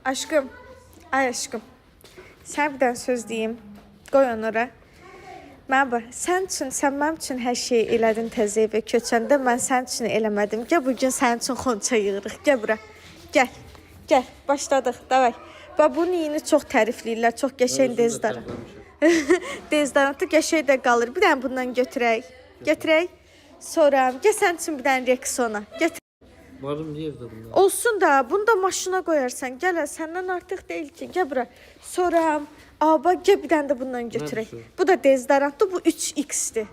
Aşkım, ay aşkım. Sən bir dənə söz deyim. Qoy onu ora. Mən bax, sən mənim üçün hər şeyi elədin təzə evə köçəndə, mən sənin üçün eləmədim. Gəl bugün sənin üçün xonça yığırıq. Gəl bura. Gəl. Gəl. Başladıq. Davay. Bax bunun iyini çox tərifləyirlər. Çox qəşəng dezdarı. Dezdarantı qəşəng də qalır. Bir dənə bundan götürək. Götürək. Sonra gəl sənin üçün bir dənə Rexona. Gətir. Varım niye evde bunlar? Olsun da bunu da maşına qoyarsan. Gəl səndən artıq deyil ki. Gəl bura. Sonra aba gəl bir dənə də bundan götürək. Bu da dezdarantdır. Bu 3X-dir.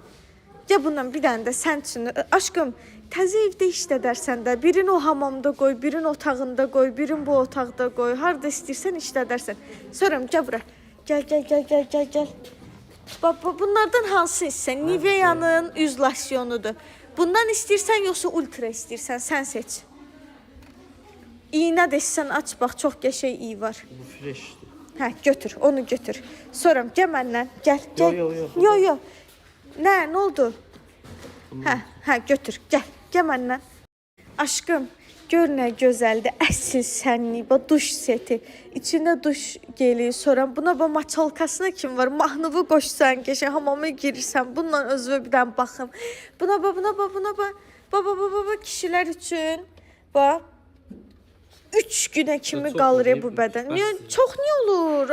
Gəl bundan bir dənə də sən üçün. Aşkım, təzə evdə işlədərsən də. Birini o hamamda qoy, birini otağında qoy, birini bu otaqda qoy. Harda istəyirsən işlədərsən. Sonra gəl bura. Gəl. Bunlardan hansı istəyirsən? Nivea'nın üz losyonudur. Bundan istəyirsən yoxsa ultra istəyirsən? Sən seç. İynə də istəyirsən aç bax, çox qəşəng iyi var. Bu fresh'ti. Hə, götür, onu götür. Sonra gəl məndən, gəl. Yo. Nə oldu? Hə, götür, gəl məndən. Aşkım, gör nə gözəldir, əsl sənlik, duş seti. İçində duş geli, sonra buna maçalkasına kim var? Mahnıvı qoşsan, qəşəng hamama girirsən, bununla özünə bir dənə baxım. Buna bax. Baba, kişilər üçün. Bax. 3 günə kimi qalır bu bədən. Çox niyə olur?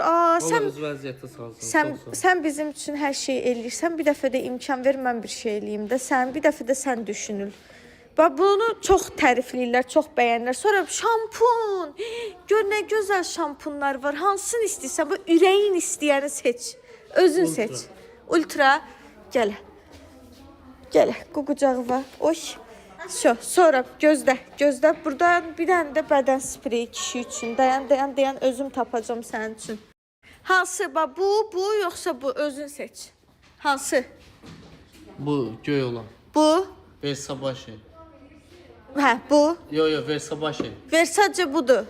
Sən bizim üçün hər şey eləyirsən. Bir dəfə də imkan ver, mən bir şey eləyim də. Bir dəfə də sən düşünül. Bax, bunu çox tərifləyirlər, çox bəyənirlər. Sonra şampun. Gör nə gözəl şampunlar var. Hansını istəyirsən? Bu ürəyin istəyəni seç. Özün seç. Ultra. Gələ. Qucucağı var. Oy. Sonra gözlə. Buradan bir dənə də bədən spreyi kişi üçün. Dayan, özüm tapacağım sənin üçün. Hansı? Bu yoxsa bu? Özün seç. Hansı? Bu göy olan. Bu? Versace. Hə, bu? Yo, Versace. Versace budur.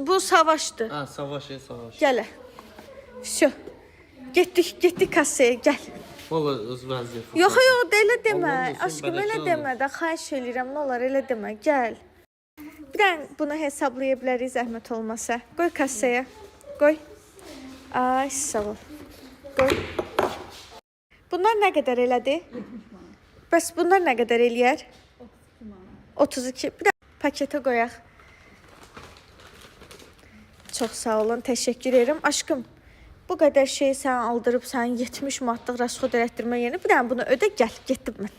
Bu savaşdır. Ha, Savaşe. Gələ. Getdik kassaya, gəl. Valla öz vəziyyəti. Yox, elə demə. Aşkım, elə demə də. Xahiş eləyirəm, nə olar, elə demə. Gəl. Bir dənə bunu hesablaya bilərik, zəhmət olmasa. Qoy kassaya. Qoy. Ay, sağ ol. Qoy. Bunlar nə qədər elədi? Bəs bunlar nə qədər eləyər? 32. Bir dənə paketə qoyaq. Çox sağ olun, təşəkkür edirəm. Aşkım, bu qədər şeyi sən aldırıb, sənin 70 manatlıq rəsxod elətdirmə yerinə bir dənə bunu ödə, gəl, getdim mən.